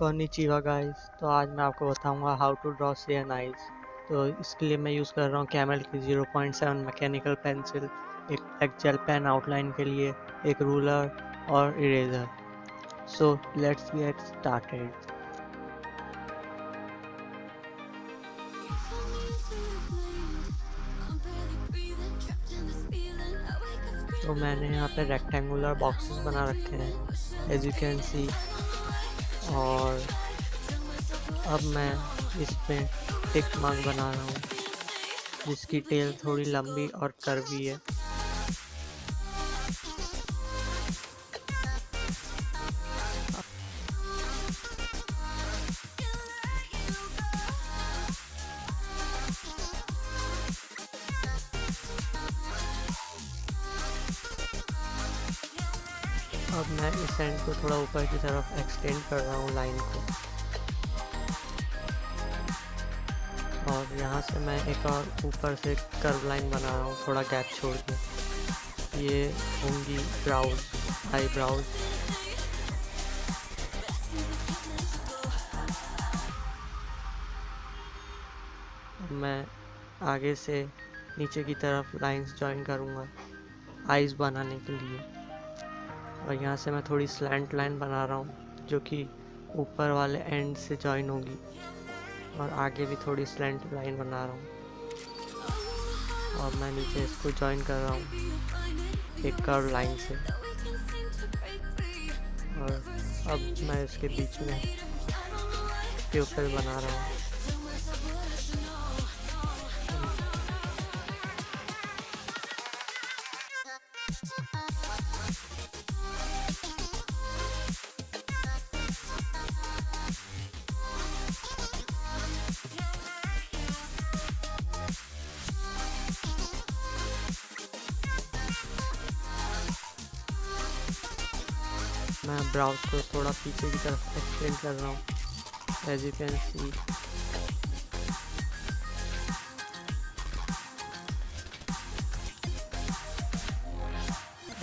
Konnichiwa guys। तो आज मैं आपको बताऊंगा how to draw siren eyes. तो इसके लिए मैं यूज़ कर रहा हूँ कैमल की 0.7 मैकेनिकल पेंसिल, एक ब्लैक जेल पेन आउटलाइन के लिए, एक रूलर और eraser. So let's get started. तो मैंने यहाँ पे रेक्टेंगुलर बॉक्सेस बना रखे हैं एज यू कैन सी, और अब मैं इसमें टिक मार्क बना रहा हूँ जिसकी टेल थोड़ी लंबी और कर्वी है। अब मैं इस एंड को थोड़ा ऊपर की तरफ एक्सटेंड कर रहा हूँ लाइन को, और यहाँ से मैं एक और ऊपर से कर्व लाइन बना रहा हूँ थोड़ा गैप छोड़ के। ये होंगी ब्राउज, आई ब्राउज। मैं आगे से नीचे की तरफ लाइंस जॉइन करूँगा आईज बनाने के लिए, और यहाँ से मैं थोड़ी स्लैंट लाइन बना रहा हूँ जो कि ऊपर वाले एंड से जॉइन होगी, और आगे भी थोड़ी स्लैंट लाइन बना रहा हूँ, और मैं नीचे इसको जॉइन कर रहा हूँ एक कर्व लाइन से। और अब मैं इसके बीच में प्यूपल बना रहा हूँ। मैं ब्राउज को थोड़ा पीछे की तरफ एक्सटेंड कर रहा हूँ एज यू कैन सी।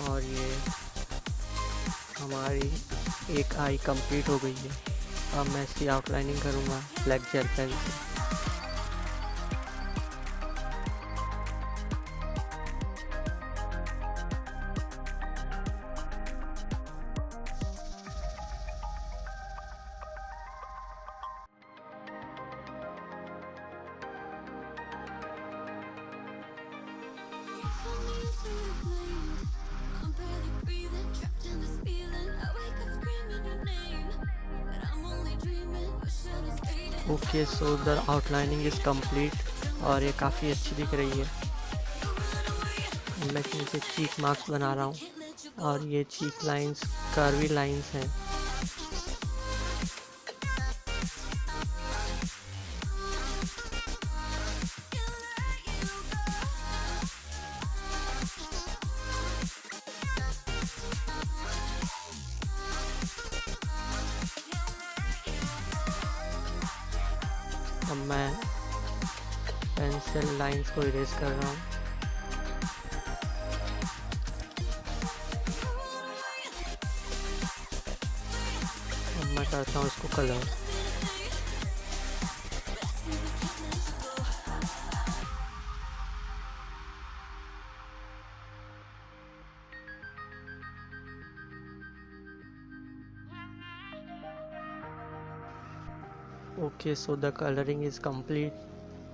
और ये हमारी एक आई कंप्लीट हो गई है। अब मैं इसकी आउटलाइनिंग करूँगा ब्लैक जेल पेन से। Okay, so the outlining is complete और ये काफ़ी अच्छी दिख रही है। मैं नीचे चीक मार्क्स बना रहा हूँ, और ये चीक लाइंस कर्वी लाइंस हैं। अब मैं पेंसिल लाइंस को इरेज कर रहा हूँ। अब मैं करता हूँ इसको colour. Okay, so the coloring is complete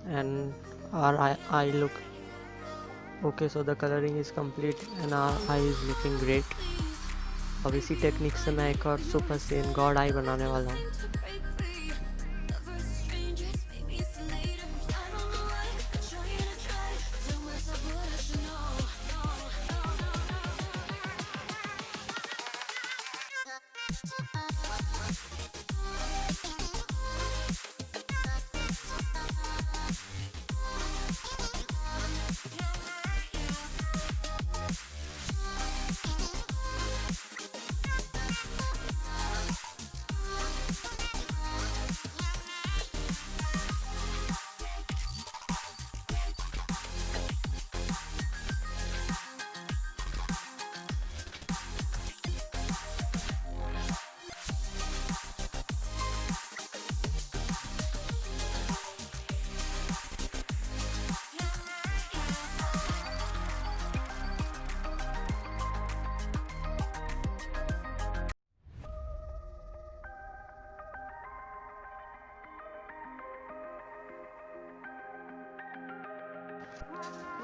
and our eye look okay, so the coloring is complete and our eye is looking great। अब इसी टेक्निक से मैं एक और सुपर सेन गॉड आई बनाने वाला हूँ।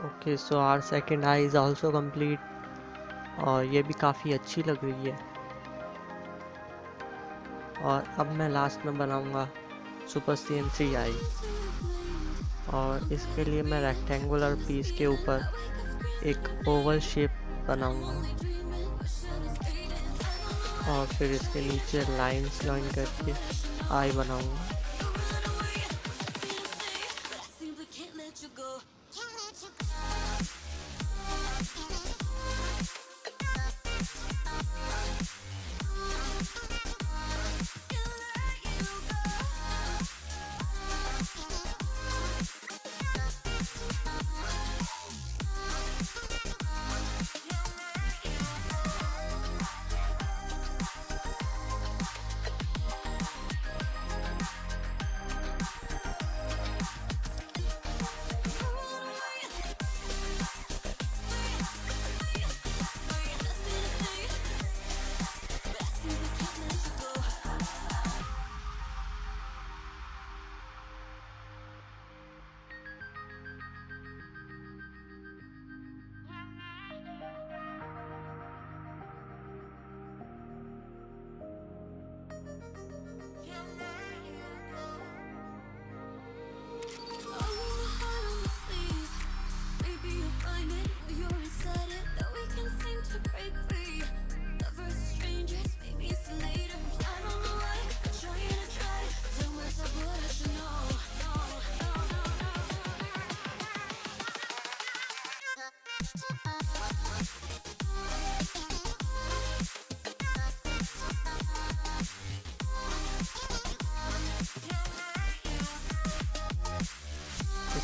Okay, so our second eye is also complete, और ये भी काफ़ी अच्छी लग रही है। और अब मैं लास्ट में बनाऊंगा सुपर CN3 आई, और इसके लिए मैं रेक्टेंगुलर पीस के ऊपर एक ओवल शेप बनाऊंगा, और फिर इसके नीचे लाइंस जॉइन करके आई बनाऊंगा।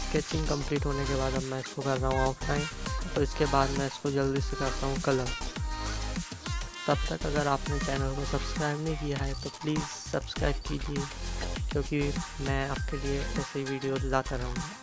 स्केचिंग कंप्लीट होने के बाद अब मैं इसको कर रहा हूँ ऑफलाइन, तो इसके बाद मैं इसको जल्दी से करता हूँ कलर। तब तक अगर आपने चैनल को सब्सक्राइब नहीं किया है तो प्लीज़ सब्सक्राइब कीजिए, क्योंकि मैं आपके लिए ऐसे वीडियो लाता रहूँगा।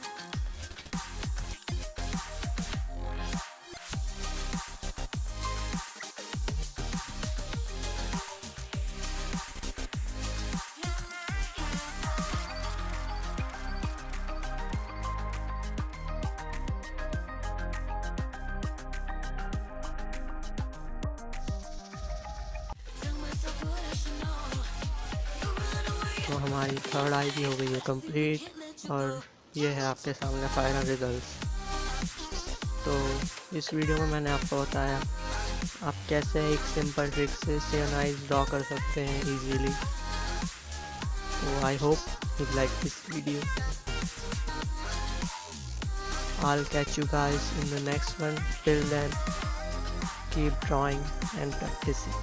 तो हमारी थर्ड आई भी हो गई है कंप्लीट, और ये है आपके सामने फाइनल रिजल्ट्स। तो इस वीडियो में मैंने आपको बताया आप कैसे एक सिंपल ट्रिक से सेवन आइज ड्रॉ कर सकते हैं इजीली। तो I hope you like this video. I'll catch you guys in the next one. Till then, keep drawing and practicing.